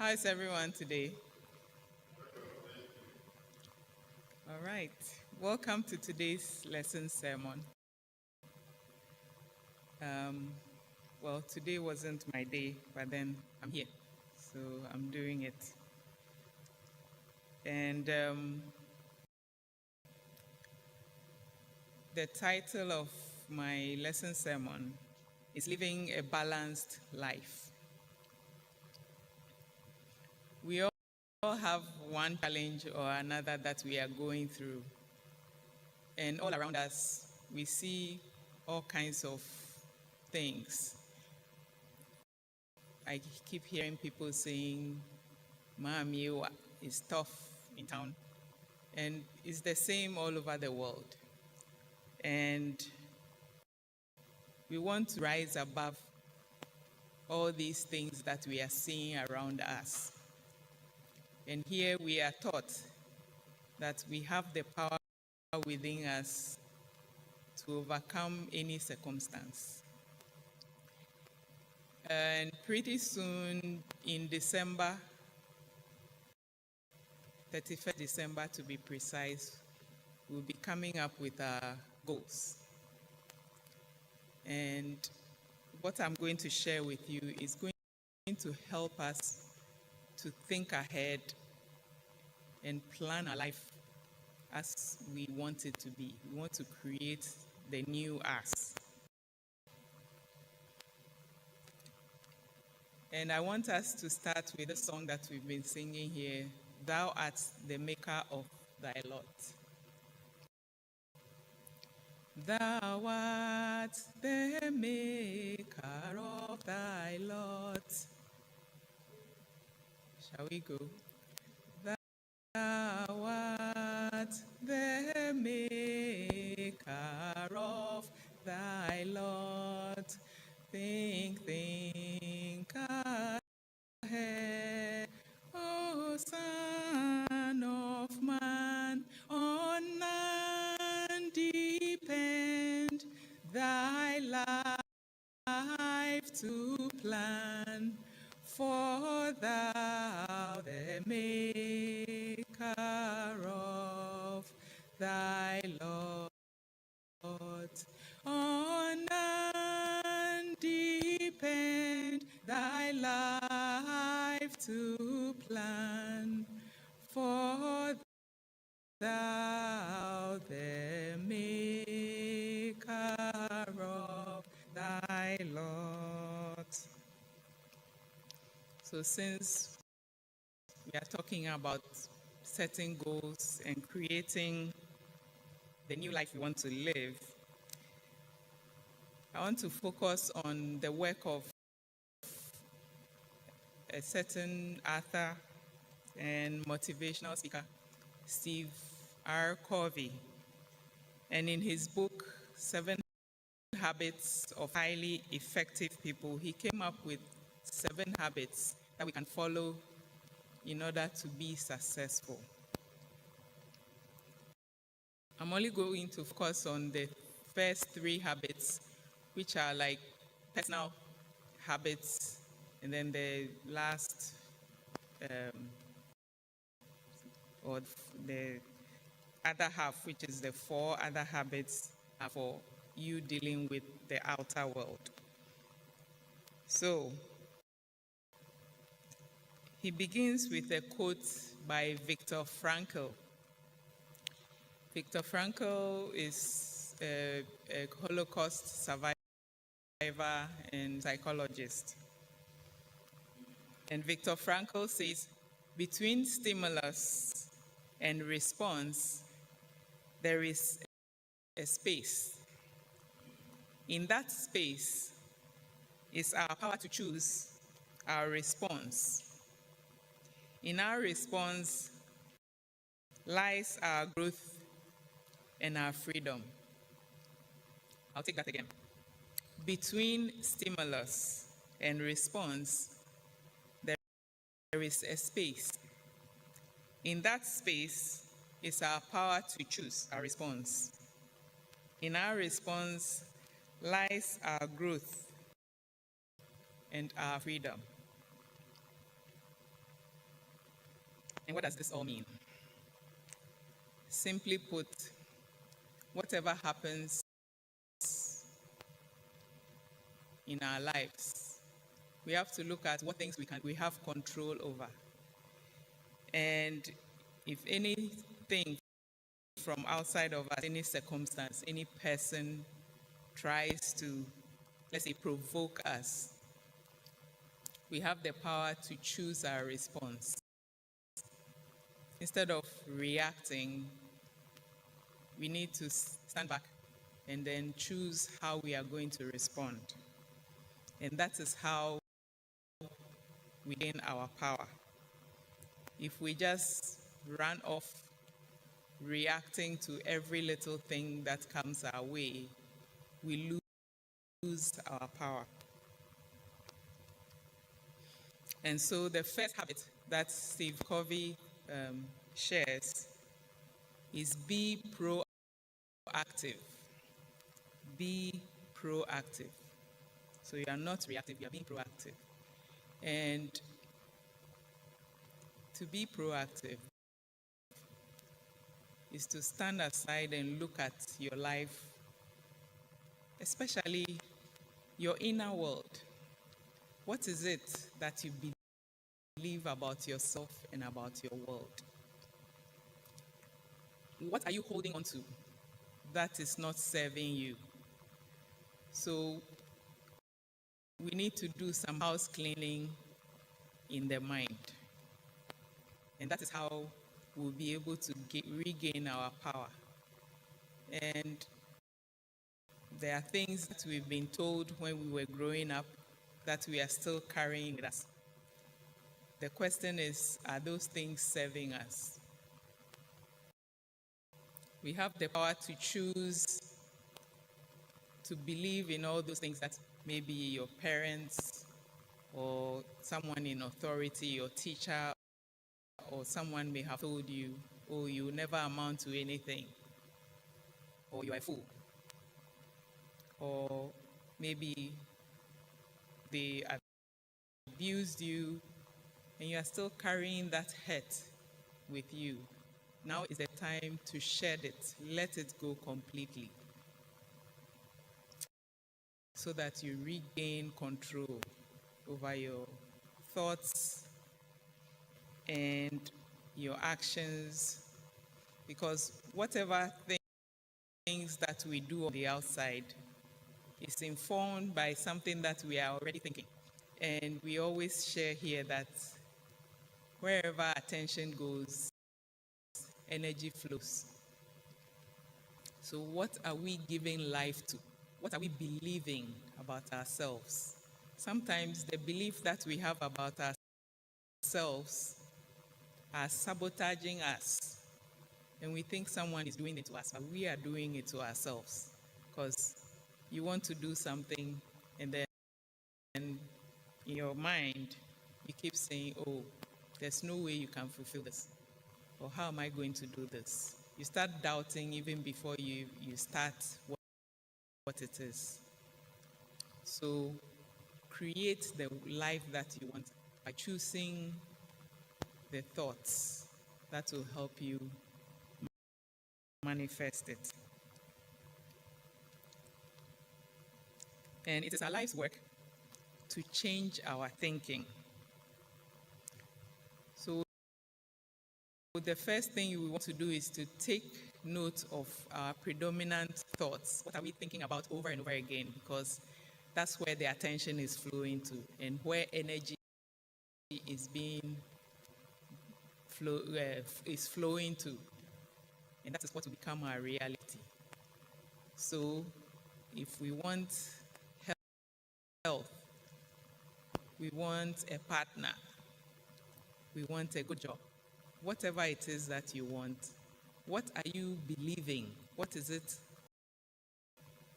How is everyone today? All right. Welcome to today's lesson sermon. Well, today wasn't my day, but then I'm here, so I'm doing it. And the title of my lesson sermon is Living a Balanced Life. We all have one challenge or another that we are going through. And all around us, we see all kinds of things. I keep hearing people saying, Mami, it's tough in town. And it's the same all over the world. And we want to rise above all these things that we are seeing around us. And here we are taught that we have the power within us to overcome any circumstance. And pretty soon, in December, 31st December to be precise, we'll be coming up with our goals. And what I'm going to share with you is going to help us to think ahead and plan our life as we want it to be. We want to create the new us. And I want us to start with a song that we've been singing here, Thou art the maker of thy lot. Thou art the maker of thy lot. Shall we go? Thou art the maker of thy lot. Think ahead, O Son of Man, on none depend thy life to plan, for thou the maker of thy lot. On none depend thy life to plan, for thou the maker of thy lot. So since we are talking about setting goals and creating the new life we want to live, I want to focus on the work of a certain author and motivational speaker, Steve R. Covey. And in his book, 7 Habits of Highly Effective People, he came up with 7 habits that we can follow in order to be successful. I'm only going to focus on the first 3 habits, which are like personal habits, and then the last, or the other half, which is the 4 other habits, are for you dealing with the outer world. So, he begins with a quote by Viktor Frankl. Viktor Frankl is a Holocaust survivor and psychologist. And Viktor Frankl says, between stimulus and response, there is a space. In that space is our power to choose our response. In our response lies our growth and our freedom. I'll take that again. Between stimulus and response, there is a space. In that space is our power to choose our response. In our response lies our growth and our freedom. And what does this all mean? Simply put, whatever happens in our lives, we have to look at what things we have control over. And if anything from outside of us, any circumstance, any person tries to, let's say, provoke us, we have the power to choose our response. Instead of reacting, we need to stand back and then choose how we are going to respond. And that is how we gain our power. If we just run off reacting to every little thing that comes our way, we lose our power. And so the first habit that Steve Covey shares is be proactive. Be proactive. So you are not reactive, you are being proactive. And to be proactive is to stand aside and look at your life, especially your inner world. What is it that you believe about yourself and about your world? What are you holding on to that is not serving you? So we need to do some house cleaning in the mind. And that is how we'll be able to regain our power. And there are things that we've been told when we were growing up that we are still carrying with us. The question is, are those things serving us? We have the power to choose to believe in all those things that maybe your parents or someone in authority, your teacher, or someone may have told you, oh, you never amount to anything, or you're a fool, or maybe they abused you and you are still carrying that hurt with you. Now is the time to shed it, let it go completely, so that you regain control over your thoughts and your actions, because whatever things that we do on the outside is informed by something that we are already thinking. And we always share here that wherever attention goes, energy flows. So what are we giving life to? What are we believing about ourselves? Sometimes the belief that we have about ourselves are sabotaging us. And we think someone is doing it to us, but we are doing it to ourselves. Because you want to do something, and then in your mind, you keep saying, oh, there's no way you can fulfill this. Or how am I going to do this? You start doubting even before you start what it is. So create the life that you want by choosing the thoughts that will help you manifest it. And it is our life's work to change our thinking. So the first thing we want to do is to take note of our predominant thoughts. What are we thinking about over and over again? Because that's where the attention is flowing to, and where energy is flowing to. And that is what will become our reality. So if we want health, we want a partner, we want a good job, whatever it is that you want, what are you believing? What is it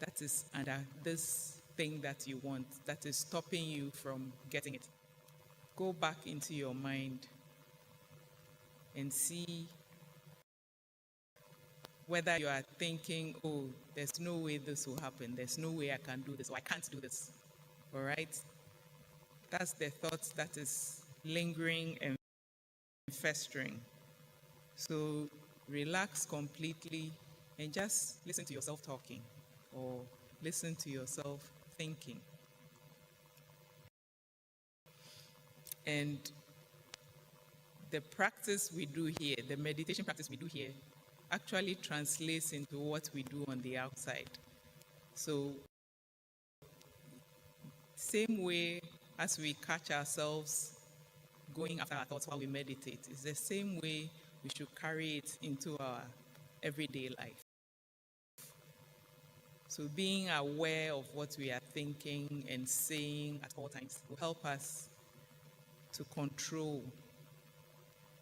that is under this thing that you want that is stopping you from getting it? Go back into your mind and see whether you are thinking, oh, there's no way this will happen, there's no way I can do this, or I can't do this. All right? That's the thought that is lingering and festering. So relax completely and just listen to yourself talking or listen to yourself thinking. And the practice we do here, the meditation practice we do here, actually translates into what we do on the outside. So, same way as we catch ourselves going after our thoughts while we meditate, it's the same way we should carry it into our everyday life. So being aware of what we are thinking and saying at all times will help us to control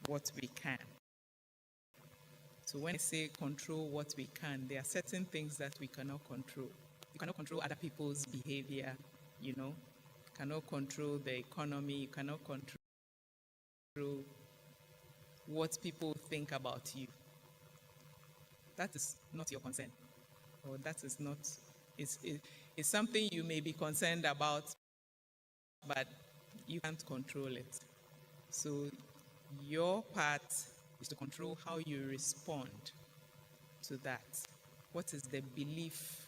what we can. So when I say control what we can, there are certain things that we cannot control. You cannot control other people's behavior, you know. You cannot control the economy. You cannot control what people think about you. That is not your concern. Or that is not, it's something you may be concerned about, but you can't control it. So your part is to control how you respond to that. What is the belief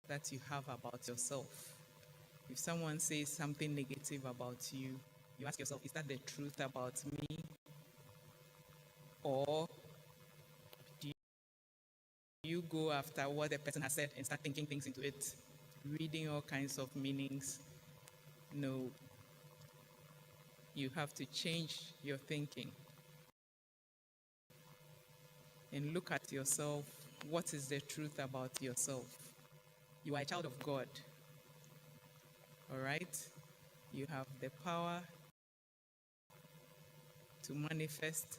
that you have about yourself? If someone says something negative about you, you ask yourself, is that the truth about me? Or do you go after what the person has said and start thinking things into it, reading all kinds of meanings? No. You have to change your thinking and look at yourself. What is the truth about yourself? You are a child of God. All right? You have the power to manifest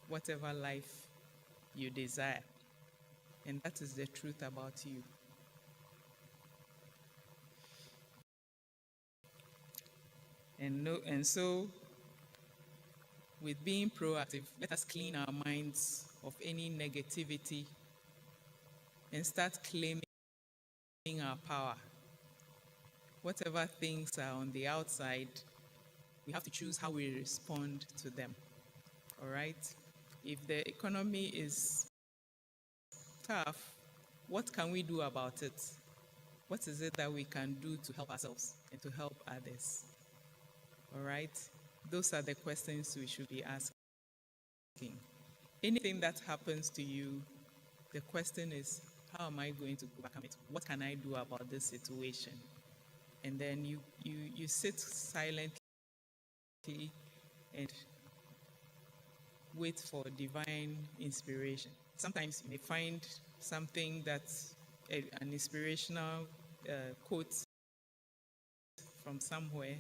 whatever life you desire. And that is the truth about you. And so, with being proactive, let us clean our minds of any negativity and start claiming our power. Whatever things are on the outside, we have to choose how we respond to them. All right? If the economy is tough, what can we do about it? What is it that we can do to help ourselves and to help others? All right? Those are the questions we should be asking. Anything that happens to you, the question is, how am I going to overcome it? What can I do about this situation? And then you sit silently and wait for divine inspiration. Sometimes you may find something that's an inspirational quote from somewhere,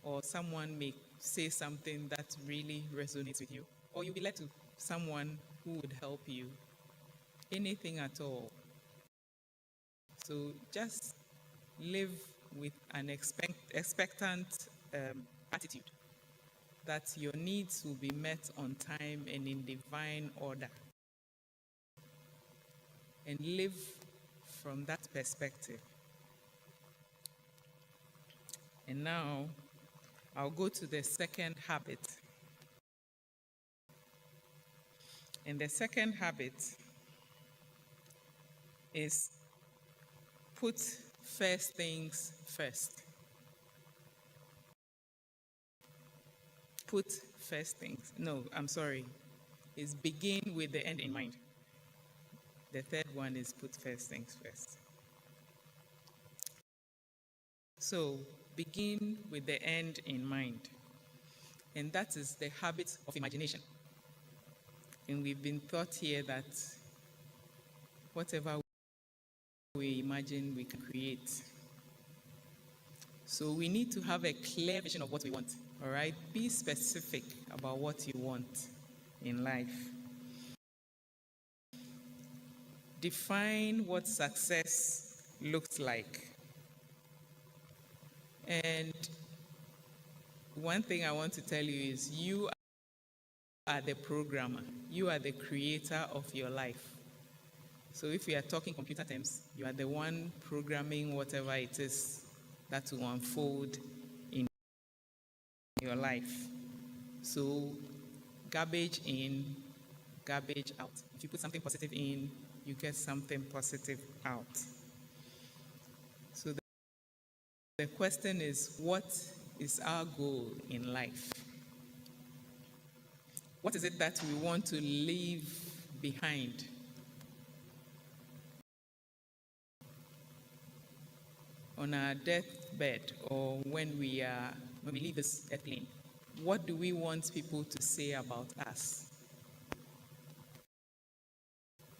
or someone may say something that really resonates with you, or you'll be led to someone who would help you. Anything at all. So just live with an expectant attitude that your needs will be met on time and in divine order. And live from that perspective. And now, I'll go to the second habit. And the second habit is put first things first. Put first things. No, I'm sorry. It's begin with the end in mind. The third one is put first things first. So, begin with the end in mind. And that is the habit of imagination. And we've been taught here that whatever we imagine, we can create. So we need to have a clear vision of what we want, all right? Be specific about what you want in life. Define what success looks like. And one thing I want to tell you is you are the programmer. You are the creator of your life. So if we are talking computer terms, you are the one programming whatever it is that will unfold in your life. So garbage in, garbage out. If you put something positive in, you get something positive out. So the question is, what is our goal in life? What is it that we want to leave behind? On our deathbed, or when we leave this earth plane, what do we want people to say about us?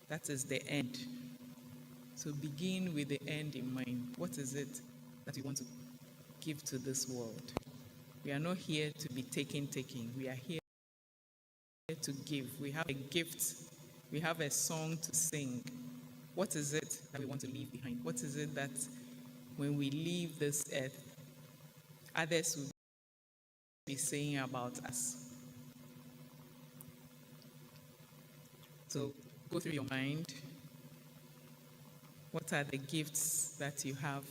That is the end. So begin with the end in mind. What is it that we want to give to this world? We are not here to be taking. We are here to give. We have a gift. We have a song to sing. What is it that we want to leave behind? What is it that when we leave this earth, others will be saying about us? So go through your mind. What are the gifts that you have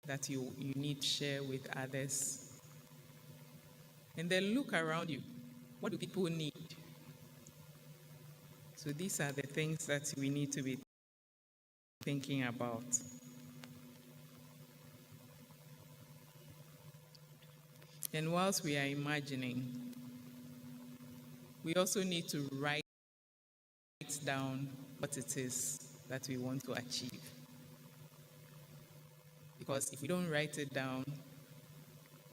that you need to share with others? And then look around you. What do people need? So these are the things that we need to be thinking about. And whilst we are imagining, we also need to write down what it is that we want to achieve. Because if we don't write it down,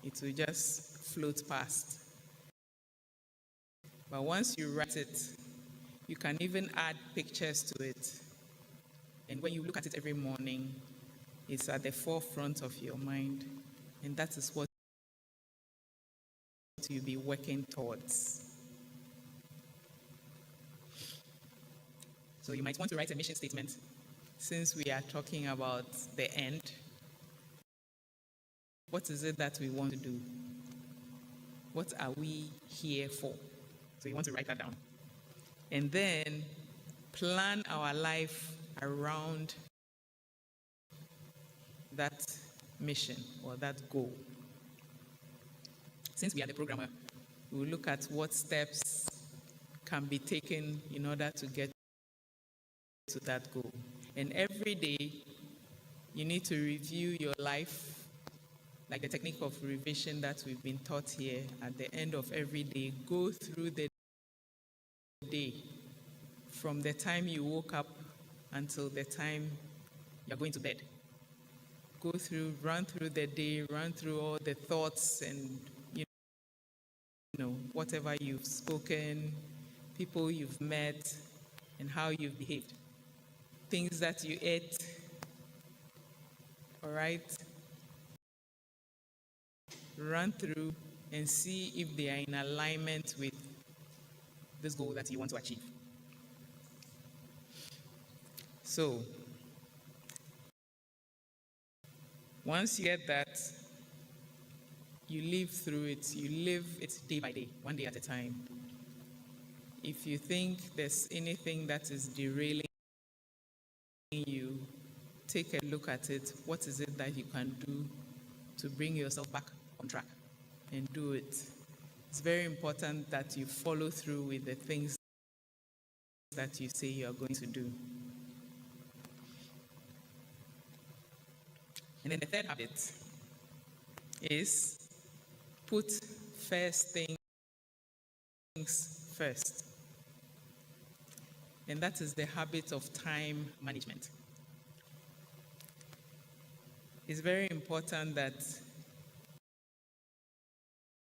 it will just float past. But once you write it, you can even add pictures to it. And when you look at it every morning, it's at the forefront of your mind. And that is what you'll be working towards. So you might want to write a mission statement. Since we are talking about the end, what is it that we want to do? What are we here for? So you want to write that down. And then plan our life around that mission or that goal. Since we are the programmer, we'll look at what steps can be taken in order to get to that goal. And every day, you need to review your life, like the technique of revision that we've been taught here. At the end of every day, go through the day from the time you woke up until the time you're going to bed. Run through the day, run through all the thoughts and whatever you've spoken, people you've met, and how you've behaved. Things that you ate, all right? Run through and see if they are in alignment with this goal that you want to achieve. So, once you get that, you live through it. You live it day by day, one day at a time. If you think there's anything that is derailing you, take a look at it. What is it that you can do to bring yourself back on track and do it? It's very important that you follow through with the things that you say you are going to do. And then the third habit is put first things first. And that is the habit of time management. It's very important that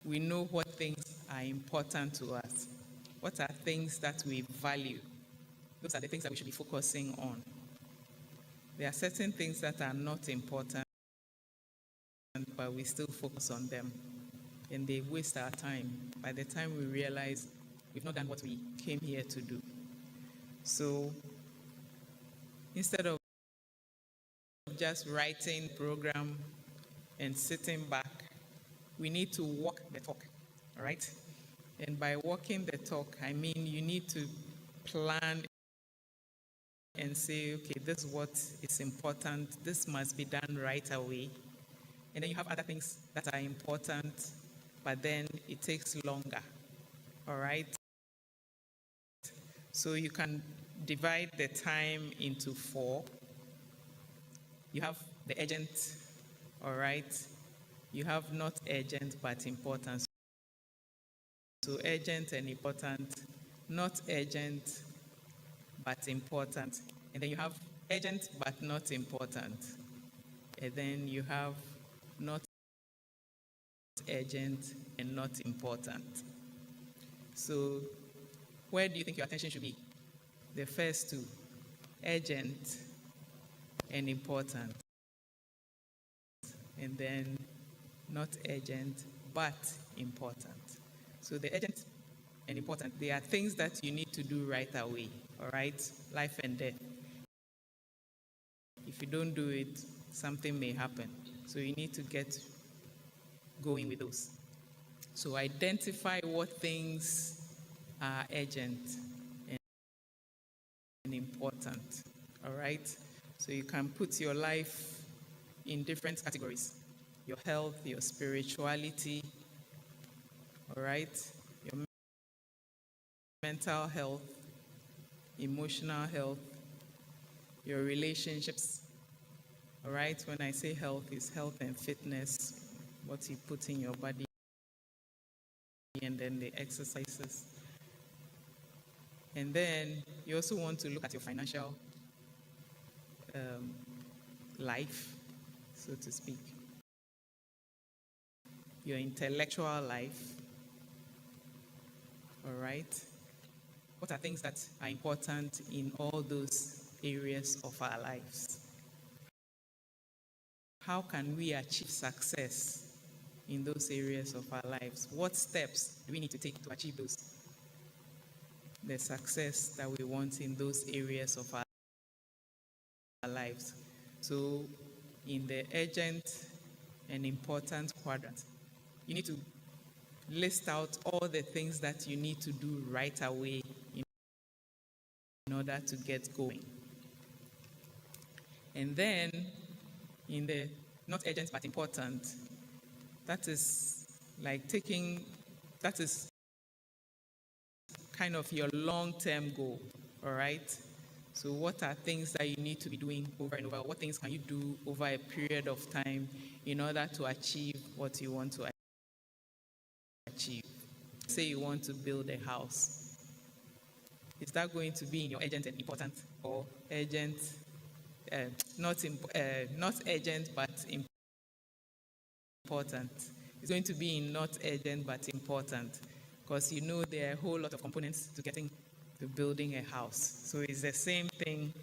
we know what things are important to us. What are things that we value? Those are the things that we should be focusing on. There are certain things that are not important, but we still focus on them. And they waste our time. By the time we realize we've not done what we came here to do. So instead of just writing program and sitting back, we need to walk the talk, all right? And by walking the talk, I mean you need to plan and say, okay, this is what is important. This must be done right away. And then you have other things that are important, but then it takes longer. All right? So you can divide the time into 4. You have the urgent, all right? You have not urgent but important. So urgent and important, not urgent but important. And then you have urgent but not important. And then you have not urgent and not important. So where do you think your attention should be? The first two, urgent and important. And then not urgent but important. So the urgent and important, they are things that you need to do right away, all right? Life and death. If you don't do it, something may happen. So you need to get going with those. So identify what things are urgent and important, all right? So you can put your life in different categories. Your health, your spirituality, all right? Your mental health, emotional health, your relationships, all right? When I say health, it's health and fitness, what you put in your body, and then the exercises. And then you also want to look at your financial life, so to speak. Your intellectual life, all right? What are things that are important in all those areas of our lives? How can we achieve success in those areas of our lives? What steps do we need to take to achieve those? The success that we want in those areas of our lives. So in the urgent and important quadrant, you need to list out all the things that you need to do right away in order to get going. And then in the not urgent but important, that is kind of your long-term goal, all right? So what are things that you need to be doing over and over? What things can you do over a period of time in order to achieve what you want to achieve? Say you want to build a house. Is that going to be in your urgent and important, or urgent, not urgent but important? It's going to be in not urgent but important, because you know there are a whole lot of components to building a house. So it's the same thing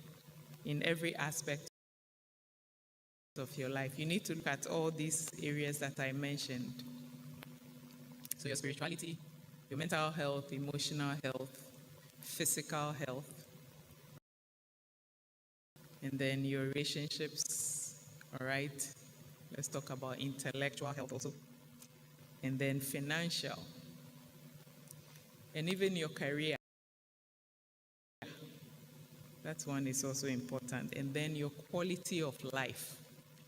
in every aspect of your life. You need to look at all these areas that I mentioned. So your spirituality, your mental health, emotional health, physical health, and then your relationships, all right? Let's talk about intellectual health also. And then financial. And even your career. That one is also important. And then your quality of life,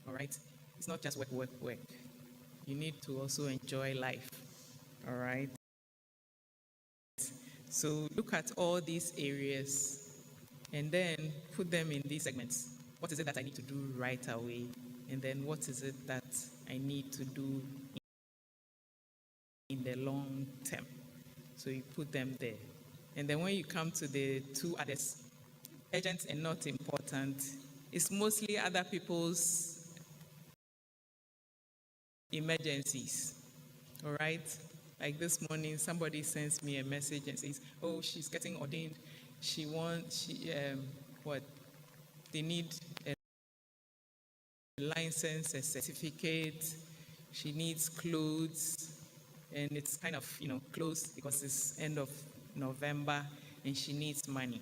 all right? It's not just work. You need to also enjoy life, all right? So look at all these areas and then put them in these segments. What is it that I need to do right away? And then what is it that I need to do in the long term? So you put them there. And then when you come to the two others, urgent and not important, it's mostly other people's emergencies, all right? Like this morning, somebody sends me a message and says, oh, she's getting ordained. They need a license, a certificate. She needs clothes. And it's kind of, close because it's end of November and she needs money.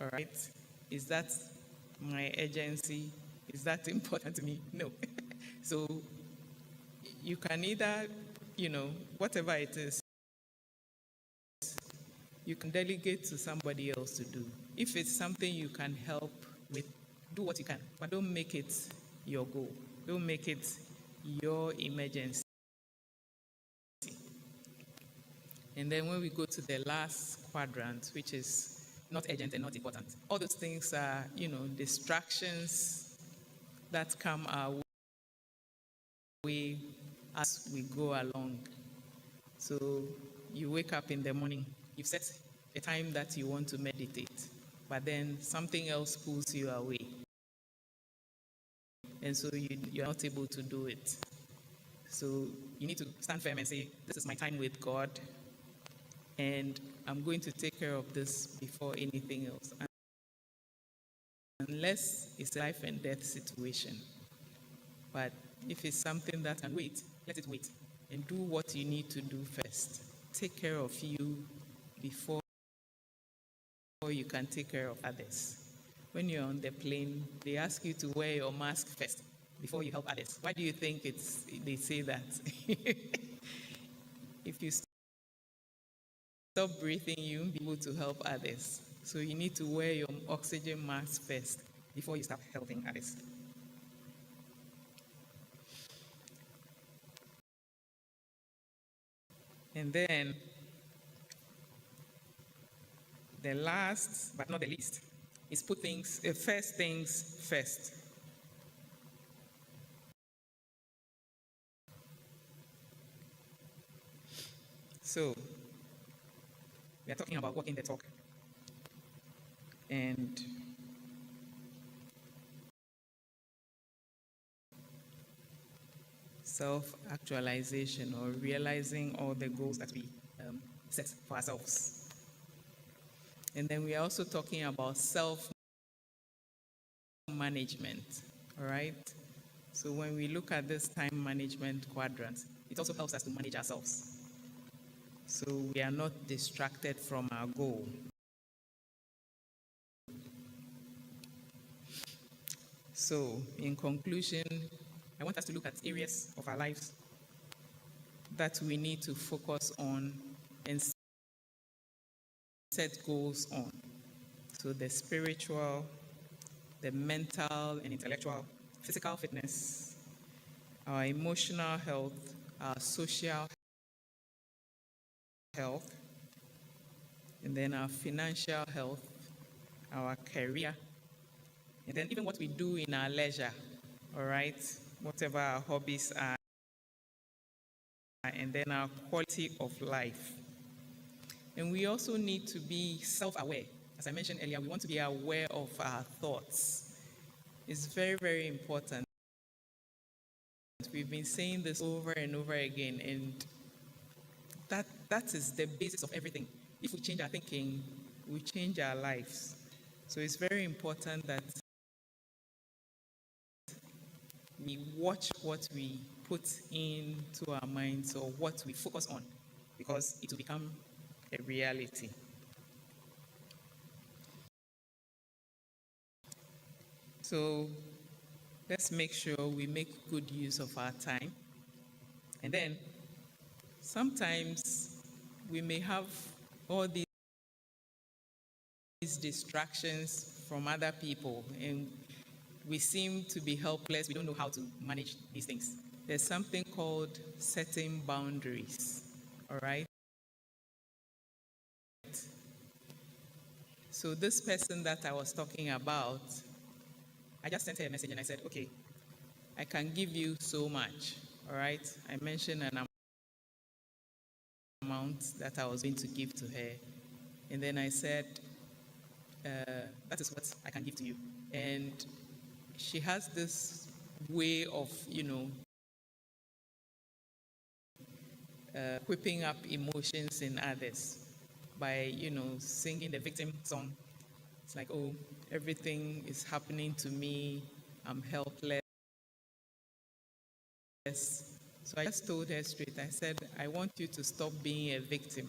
All right? Is that my urgency? Is that important to me? No. So you can either, whatever it is, you can delegate to somebody else to do. If it's something you can help with, do what you can, but don't make it your goal. Don't make it your emergency. And then when we go to the last quadrant, which is not urgent and not important, all those things are, distractions that come our way as we go along. So you wake up in the morning, you've set a time that you want to meditate, but then something else pulls you away. And so you're not able to do it. So you need to stand firm and say, this is my time with God, and I'm going to take care of this before anything else. Unless it's a life and death situation. But if it's something that can wait, let it wait. And do what you need to do first. Take care of you before you can take care of others. When you're on the plane, they ask you to wear your mask first before you help others. Why do you think they say that? If you stop breathing, you won't be able to help others. So you need to wear your oxygen mask first before you start helping others. And then the last but not the least is put first things first. So we are talking about walking the talk. And self-actualization, or realizing all the goals that we set for ourselves. And then we are also talking about self-management, all right? So when we look at this time management quadrant, it also helps us to manage ourselves. So we are not distracted from our goal. So in conclusion, I want us to look at areas of our lives that we need to focus on and set goals on. So the spiritual, the mental and intellectual, physical fitness, our emotional health, our social health, and then our financial health, our career, and then even what we do in our leisure, all right? Whatever our hobbies are, and then our quality of life. And we also need to be self-aware. As I mentioned earlier, we want to be aware of our thoughts. It's very, very important. We've been saying this over and over again, and that is the basis of everything. If we change our thinking, we change our lives. So it's very important that we watch what we put into our minds or what we focus on, because it will become a reality. So let's make sure we make good use of our time. And then sometimes we may have all these distractions from other people, and we seem to be helpless. We don't know how to manage these things. There's something called setting boundaries, all right? So this person that I was talking about, I just sent her a message and I said, okay, I can give you so much, all right? I mentioned an amount that I was going to give to her. And then I said, that is what I can give to you. And she has this way of, whipping up emotions in others by, singing the victim song. It's like, oh, everything is happening to me. I'm helpless. So I just told her straight. I said, I want you to stop being a victim,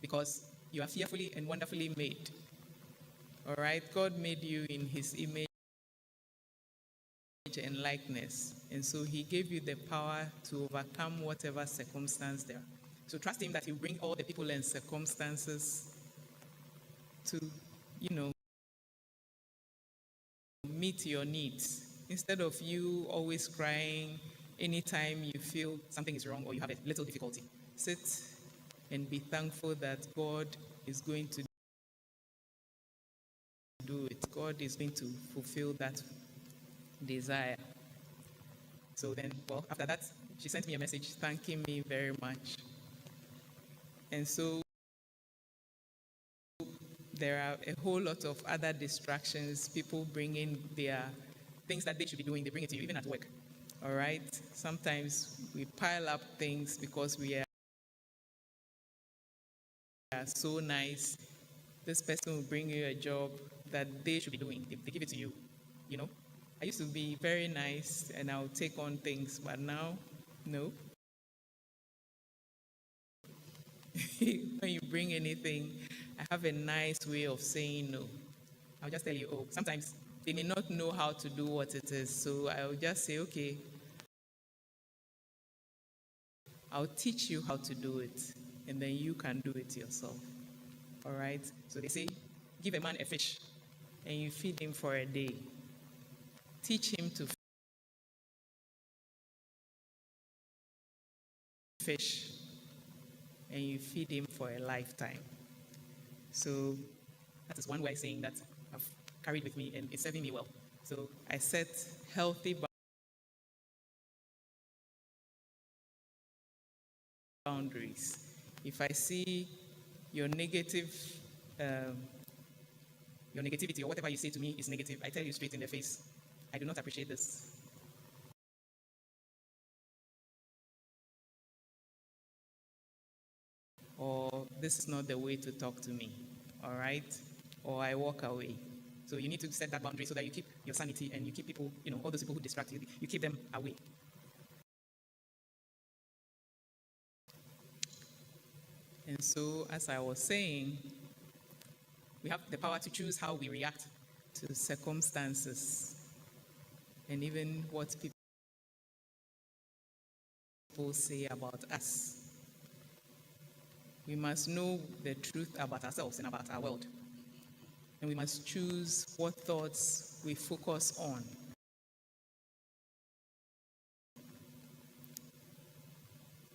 because you are fearfully and wonderfully made. All right? God made you in his image and likeness. And so he gave you the power to overcome whatever circumstance there. So trust him that he'll bring all the people and circumstances to, meet your needs. Instead of you always crying anytime you feel something is wrong or you have a little difficulty, sit and be thankful that God is going to do it. God is going to fulfill that desire. So then, well, after that, she sent me a message thanking me very much. And so there are a whole lot of other distractions. People bring in their things that they should be doing, they bring it to you, even at work. All right? Sometimes we pile up things because we are so nice. This person will bring you a job that they should be doing. They give it to you. You know? I used to be very nice and I'll take on things, but now, no. When you bring anything, I have a nice way of saying no. I'll just tell you, oh, sometimes they may not know how to do what it is. So I'll just say, okay, I'll teach you how to do it, and then you can do it yourself. All right? So they say, give a man a fish, and you feed him for a day. Teach him to fish, and you feed him for a lifetime. So that is one way of saying that I've carried with me and it's serving me well. So I set healthy boundaries. If I see your negativity or whatever you say to me is negative, I tell you straight in the face, I do not appreciate this. Or this is not the way to talk to me, all right? Or I walk away. So you need to set that boundary so that you keep your sanity and you keep people, all those people who distract you, you keep them away. And so, as I was saying, we have the power to choose how we react to circumstances and even what people say about us. We must know the truth about ourselves and about our world. And we must choose what thoughts we focus on.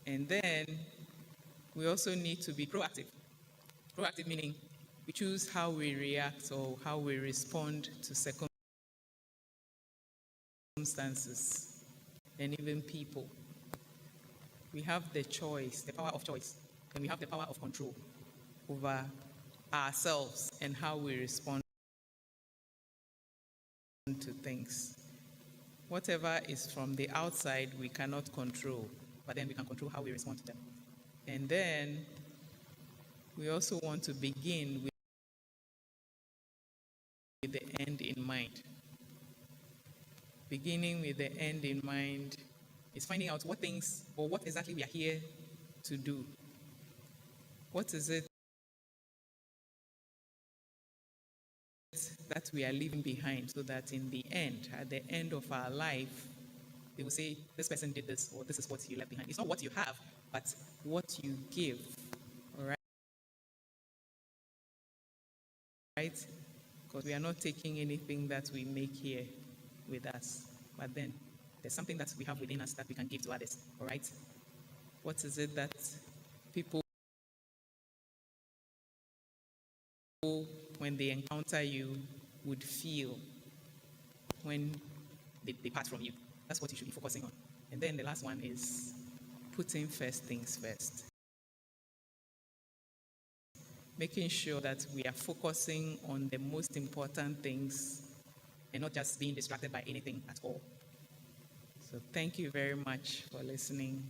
And then we also need to be proactive. Proactive meaning we choose how we react or how we respond to circumstances and even people. We have the choice, the power of choice, and we have the power of control over ourselves and how we respond to things. Whatever is from the outside, we cannot control, but then we can control how we respond to them. And then we also want to begin with the end in mind. Beginning with the end in mind is finding out what things or what exactly we are here to do. What is it that we are leaving behind so that in the end, at the end of our life, they will say, this person did this, or this is what you left behind. It's not what you have, but what you give. All right? Right? Because we are not taking anything that we make here with us. But then, there's something that we have within us that we can give to others. All right? What is it that people, when they encounter you, would feel when they depart from you? That's what you should be focusing on. And then the last one is putting first things first. Making sure that we are focusing on the most important things and not just being distracted by anything at all. So thank you very much for listening.